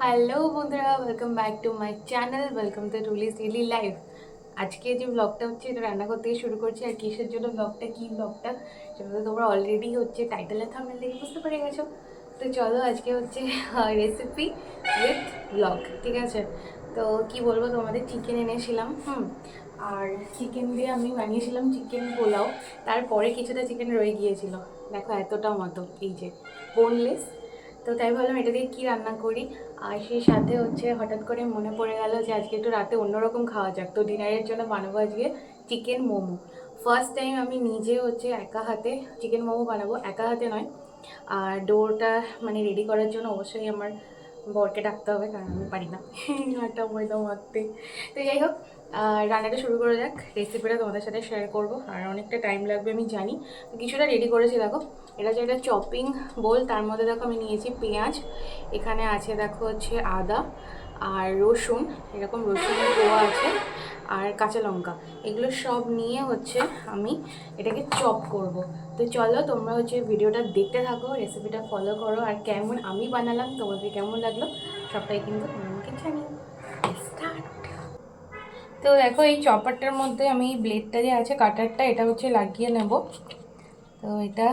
Hello বন্ধুরা, welcome back to my channel, welcome to Rulis daily life. আজকে যে ব্লগটা হচ্ছে এটা রান্না করতে শুরু করছি। আর কিসের জন্য ব্লগটা, কী ব্লগটা সেটা তো তোমরা অলরেডি হচ্ছে টাইটেলের থাম্বনেল দেখে বুঝতে পেরে গেছো। তো চলো আজকে হচ্ছে রেসিপি উইথ ব্লগ, ঠিক আছে? তো কি বলবো, তোমাদের চিকেন এনেছিলাম, আর চিকেন দিয়ে আমি বানিয়েছিলাম চিকেন পোলাও। তারপরে কিছুটা চিকেন রয়ে গিয়েছিল, দেখো এতটা মতো, এই যে বোনলেস। তো তাই ভাবলাম এটা দিয়ে কী রান্না করি। আর সেই সাথে হচ্ছে হঠাৎ করে মনে পড়ে গেল যে আজকে একটু রাতে অন্যরকম খাওয়া যাক। তো ডিনারের জন্য বানাবো আজকে চিকেন মোমো। ফার্স্ট টাইম আমি নিজে হচ্ছে একা হাতে চিকেন মোমো বানাবো, একা হাতে নয়। আর ডোটা মানে রেডি করার জন্য অবশ্যই আমার বরকে ডাকতে হবে, কারণ আমি পারি না আটা ময়দা মাখতে। তো যাই হোক, রান্নাটা শুরু করা যাক। রেসিপিটা তোমাদের সাথে শেয়ার করব, আর অনেকটা টাইম লাগবে আমি জানি। তো কিছুটা রেডি করেছি, দেখো এটা হচ্ছে একটা চপিং বোল। তার মধ্যে দেখো আমি নিয়েছি পেঁয়াজ, এখানে আছে দেখো হচ্ছে আদা আর রসুন, এরকম রসুনের কোয়া আছে, আর কাঁচা লঙ্কা। এগুলো সব নিয়ে হচ্ছে আমি এটাকে চপ করব। তো চলো তোমরা হচ্ছে ভিডিওটা দেখতে থাকো, রেসিপিটা ফলো করো, আর কেমন আমি বানালাম তোমাদের কেমন লাগলো সবটাই কিন্তু তোমরা আমাকে জানিও। স্টার্ট। তো দেখো এই চপারটার মধ্যে আমি ব্লেডটা যে আছে, কাটারটা, এটা হচ্ছে লাগিয়ে নেব। তো এটা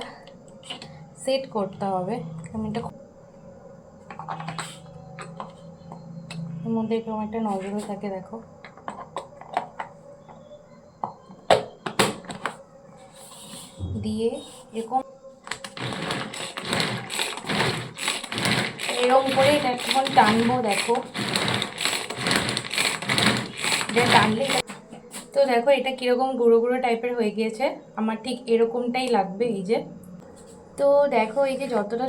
সেট করতে হবে। আমি এটা এর মধ্যে এরকম একটা নজরও থাকে, দেখো দিয়ে এরকম এরকম করে এটা এখন টানবো, দেখো এটা টানলে। তো দেখো এটা কীরকম গুঁড়ো গুঁড়ো টাইপের হয়ে গিয়েছে, আমার ঠিক এরকমটাই লাগবে। এই যে, তো দেখো এই যে যতটা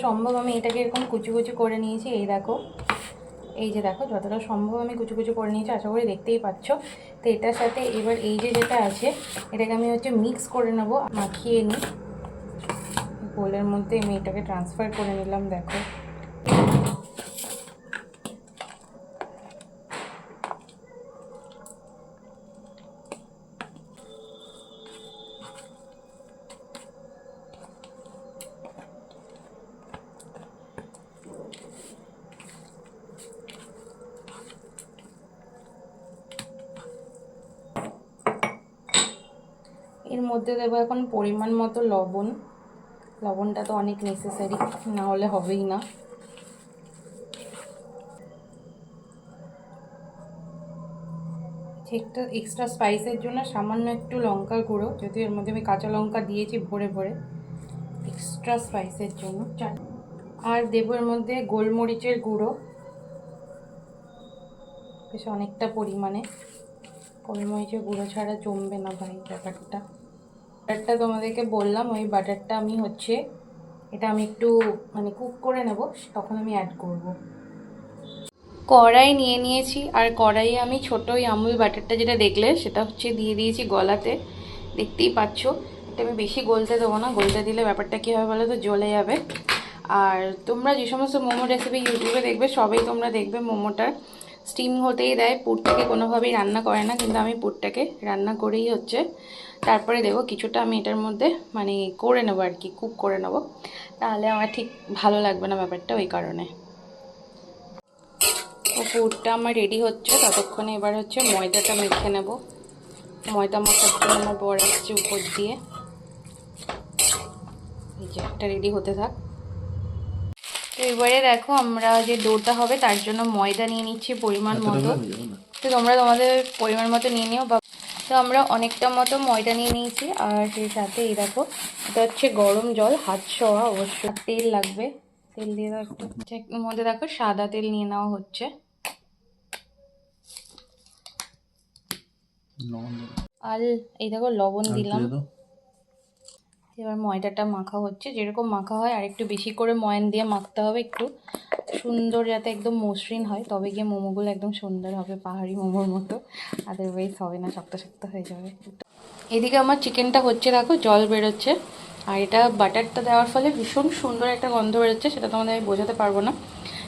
সম্ভব আমি এটাকে এরকম কুচি কুচি করে নিয়েছি। এই দেখো, এই যে দেখো যতটা সম্ভব আমি কুচি কুচি করে নিয়েছি, আশা করি দেখতেই পাচ্ছ। তো এটার সাথে এবার এই যে যেটা আছে এটাকে আমি হচ্ছে মিক্স করে নেবো, মাখিয়ে নিই বোলের মধ্যে। আমি এটাকে ট্রান্সফার করে নিলাম, দেখো এর মধ্যে দেবো এখন পরিমাণ মতো লবণ। লবণটা তো অনেক নেসেসারি, না হলে হবেই না। একটা এক্সট্রা স্পাইসের জন্য সামান্য একটু লঙ্কার গুঁড়ো, যদিও এর মধ্যে আমি কাঁচা লঙ্কা দিয়েছি ভরে ভরে, এক্সট্রা স্পাইসের জন্য। আর দেবো এর মধ্যে গোলমরিচের গুঁড়ো, বেশ অনেকটা পরিমাণে। গোলমরিচের গুঁড়ো ছাড়া জমবে না ভাই ব্যাপারটা। বাটারটা তোমাদেরকে বললাম, ওই বাটারটা আমি হচ্ছে এটা আমি একটু মানে কুক করে নেব, তখন আমি অ্যাড করব। কড়াই নিয়ে নিয়েছি, আর কড়াইয়ে আমি ছোটো ওই আমুল বাটারটা যেটা দেখলে সেটা হচ্ছে দিয়ে দিয়েছি গলাতে, দেখতেই পাচ্ছ। এটা আমি বেশি গলতে দেবো না, গলতে দিলে ব্যাপারটা কী হবে বলো তো, জ্বলে যাবে। আর তোমরা যে সমস্ত মোমো রেসিপি ইউটিউবে দেখবে, সবাই তোমরা দেখবে মোমোটার স্টিম হতেই দেয়, পুরটাকে কোনোভাবেই রান্না করে না। কিন্তু আমি পুরটাকে রান্না করেই হচ্ছে তারপরে দেবো কিছুটা। আমি এটার মধ্যে মানে করে নেবো আর কি, কুক করে নেবো, তাহলে আমার ঠিক ভালো লাগবে না ব্যাপারটা, ওই কারণে। তো পুরটা আমার রেডি হচ্ছে, ততক্ষণে এবার হচ্ছে ময়দাটা মেখে নেব। ময়দা মাখার জন্য আমার বর আসছে উপর দিয়ে। এই যে একটা রেডি হতে থাক। তো এবারে দেখো আমরা যে ডোটা হবে তার জন্য ময়দা নিয়ে নিচ্ছি পরিমাণ মতো। তো তোমরা তোমাদের পরিমাণ মতো নিয়ে নিও। তো আমরা অনেকটা মতো ময়দা নিয়ে নিয়েছি, আর সেই সাথে এই দেখো এটা হচ্ছে গরম জল, হাত ছোঁয়া অবশ্যই। তেল লাগবে, তেল দিয়ে দাও একটু। এর মধ্যে দেখো সাদা তেল নিয়ে নেওয়া হচ্ছে, আর এই দেখো লবণ দিলাম। এবার ময়দাটা মাখা হচ্ছে, যেরকম মাখা হয় আর একটু বেশি করে ময়ান দিয়ে মাখতে হবে, একটু সুন্দর যাতে একদম মসৃণ হয়, তবে গিয়ে মোমোগুলো একদম সুন্দর হবে, পাহাড়ি মোমোর মতো। আদারওয়াইজ হবে না, শক্ত শক্ত হয়ে যাবে। এদিকে আমার চিকেনটা হচ্ছে, দেখো জল বেরোচ্ছে, আর এটা বাটারটা দেওয়ার ফলে ভীষণ সুন্দর একটা গন্ধ বেরোচ্ছে, সেটা তোমাদের আমি বোঝাতে পারবো না।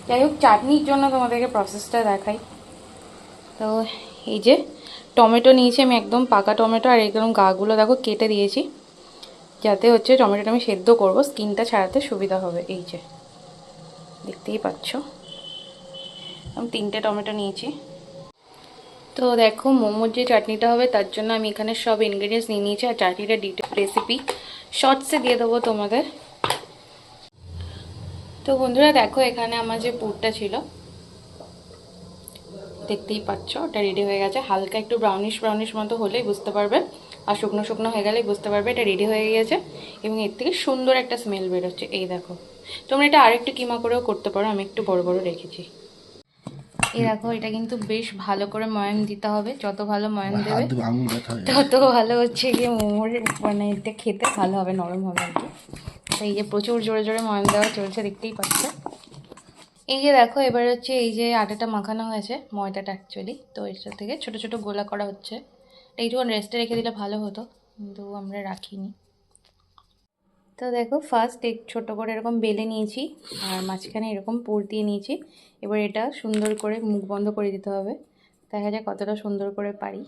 যাই হোক, চাটনির জন্য তোমাদেরকে প্রসেসটা দেখাই। তো এই যে টমেটো নিয়েছি আমি, একদম পাকা টমেটো, আর একদম গাগুলো দেখো কেটে দিয়েছি, যাতে হচ্ছে টমেটোটা আমি সেদ্ধ করব, স্কিনটা ছাড়াতে সুবিধা হবে। এই যে দেখতেই পাচ্ছ, আমি 3টে টমেটো নিয়েছি। তো দেখো মোমোর যে চাটনিটা হবে তার জন্য আমি এখানে সব ইনগ্রেডিয়েন্টস নিয়ে নিয়েছি, আর চাটনিটা ডিটেল রেসিপি শর্টসে দিয়ে দেবো তোমাদের। তো বন্ধুরা দেখো এখানে আমার যে পুরটা ছিল দেখতেই পাচ্ছ, ওটা রেডি হয়ে গেছে। হালকা একটু ব্রাউনিশ ব্রাউনিশ মতো হলেই বুঝতে পারবে, আর শুকনো শুকনো হয়ে গেলেই বুঝতে পারবে এটা রেডি হয়ে গেছে, এবং এর থেকে সুন্দর একটা স্মেল বেরোচ্ছে। এই দেখো, তোমরা এটা আরেকটু কিমা করেও করতে পারো, আমি একটু বড় বড় রেখেছি। এই দেখো, এটা কিন্তু বেশ ভালো করে ময়ান দিতে হবে, যত ভালো ময়ান দেবে তত ভালো হচ্ছে গিয়ে মোমোর মানে এটা খেতে ভালো হবে, নরম হবে আর কি। তো এই যে প্রচুর জোরে জোরে ময়ান দেওয়া চলছে, দেখতেই পাচ্ছ। এই যে দেখো এবার হচ্ছে এই যে আটাটা মাখানো হয়েছে, ময়দাটা অ্যাকচুয়ালি, তো এটা থেকে ছোট ছোট গোলা করা হচ্ছে। এইটুকুন রেস্টে রেখে দিলে ভালো হতো, কিন্তু আমরা রাখিনি। তো দেখো ফার্স্ট এক ছোটো করে এরকম বেলে নিয়েছি, আর মাঝখানে এরকম পুর দিয়ে নিয়েছি। এবার এটা সুন্দর করে মুখ বন্ধ করে দিতে হবে, দেখা যায় কতটা সুন্দর করে পারি।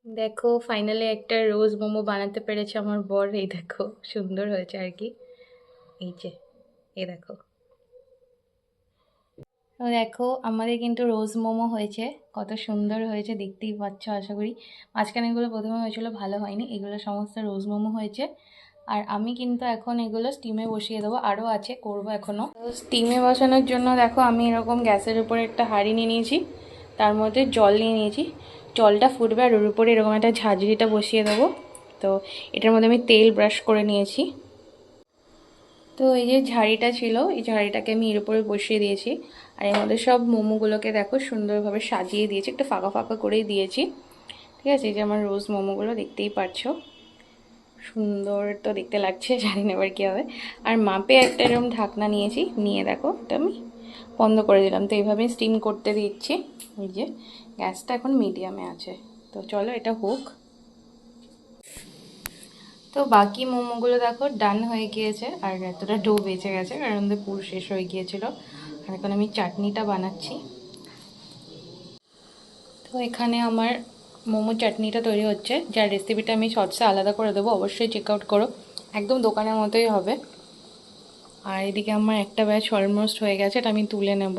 দেখো ফাইনালি একটা রোজ মোমো বানাতে পেরেছে আমার বর। এই দেখো সুন্দর হয়েছে আর কি, এই যে এই দেখো। তো দেখো আমাদের কিন্তু রোজ মোমো হয়েছে, কত সুন্দর হয়েছে দেখতেই পাচ্ছ আশা করি। মাঝখানে এগুলো প্রথমে হয়েছিল, ভালো হয়নি, এগুলো সমস্ত রোজ মোমো হয়েছে। আর আমি কিন্তু এখন এগুলো স্টিমে বসিয়ে দেবো, আরও আছে করবো এখনও। তো স্টিমে বসানোর জন্য দেখো আমি এরকম গ্যাসের উপরে একটা হাঁড়ি নিয়ে নিয়েছি, তার মধ্যে জল নিয়ে নিয়েছি। জলটা ফুটবে আর ওর উপরে এরকম একটা ঝাঁঝরিটা বসিয়ে দেবো। তো এটার মধ্যে আমি তেল ব্রাশ করে নিয়েছি। তো এই যে ঝাড়িটা ছিল, এই ঝাড়িটাকে আমি এর উপরে বসিয়ে দিয়েছি, আর এর মধ্যে সব মোমোগুলোকে দেখো সুন্দরভাবে সাজিয়ে দিয়েছি, একটু ফাঁকা ফাঁকা করেই দিয়েছি। ঠিক আছে, এই যে আমার রোজ মোমোগুলো দেখতেই পাচ্ছ, সুন্দর তো দেখতে লাগছে, জানি না এবার কী হবে। আর মাপে একটা এরকম ঢাকনা নিয়েছি, নিয়ে দেখো এটা আমি বন্ধ করে দিলাম। তো এইভাবে স্টিম করতে দিচ্ছি। এই যে গ্যাসটা এখন মিডিয়ামে আছে, তো চলো এটা হোক। তো বাকি মোমোগুলো দেখো ডান হয়ে গিয়েছে, আর এতটা ডো বেঁচে গেছে কারণ আমাদের পুর শেষ হয়ে গিয়েছিল। আর এখন আমি চাটনিটা বানাচ্ছি। তো এখানে আমার মোমো চাটনিটা তৈরি হচ্ছে, যার রেসিপিটা আমি শর্টসে আলাদা করে দেবো, অবশ্যই চেক আউট করো, একদম দোকানের মতোই হবে। আর এদিকে আমার একটা ব্যাচ অলমোস্ট হয়ে গেছে, এটা আমি তুলে নেব।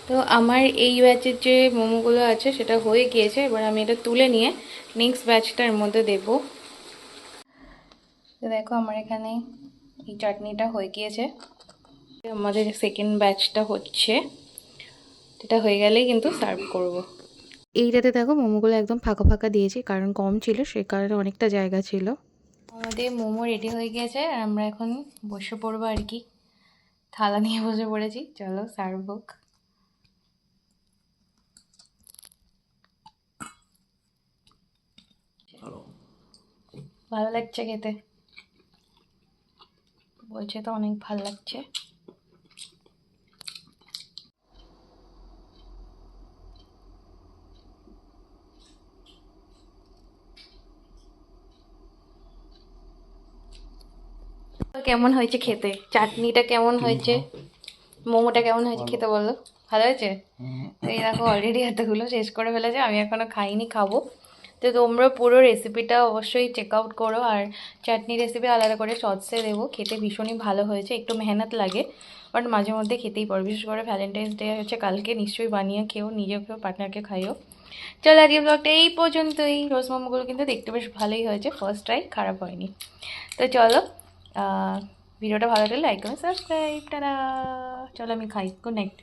তো আমার এই ব্যাচের যে মোমোগুলো আছে সেটা হয়ে গিয়েছে, এবার আমি এটা তুলে নিয়ে নেক্সট ব্যাচটার মধ্যে দেবো। তো দেখো আমার এখানে এই চাটনিটা হয়ে গিয়েছে, আমাদের সেকেন্ড ব্যাচটা হচ্ছে, এটা হয়ে গেলেই কিন্তু সার্ভ করব। এইটাতে দেখো মোমোগুলো একদম ফাঁকা ফাঁকা দিয়েছি, কারণ কম ছিল সেই কারণে অনেকটা জায়গা ছিল। আমাদের মোমো রেডি হয়ে গিয়েছে, আর আমরা এখন বসে পড়বো আর কি, থালা নিয়ে বসে পড়েছি, চলো সার্ভ হোক। ভালো লাগছে খেতে, বলছে তো অনেক ভালো লাগছে। কেমন হয়েছে খেতে, চাটনিটা কেমন হয়েছে, মোমোটা কেমন হয়েছে খেতে বলো, ভালো হয়েছে? এই দেখো অলরেডি এতগুলো শেষ করে ফেলেছে, আমি এখনো খাইনি, খাবো। তো তোমরা পুরো রেসিপিটা অবশ্যই চেক আউট করো, আর চাটনি রেসিপি আলাদা করে শর্টসে দেবো। খেতে ভীষণই ভালো হয়েছে, একটু মেহনত লাগে, বাট মাঝে মধ্যে খেতেই পারো। বিশেষ করে ভ্যালেন্টাইন্স ডে হচ্ছে কালকে, নিশ্চয়ই বানিয়ে খেও, নিজেও খেও, পার্টনারকে খাইও। চলো আজকে ব্লগটা এই পর্যন্তই। রোজ মোমোগুলো কিন্তু দেখতে বেশ ভালোই হয়েছে, ফার্স্ট ট্রাই খারাপ হয়নি। তো চলো, ভিডিওটা ভালো লাগলে লাইক করুন, সাবস্ক্রাইব, টাটা। চলো আমি খাই, গুড নাইট।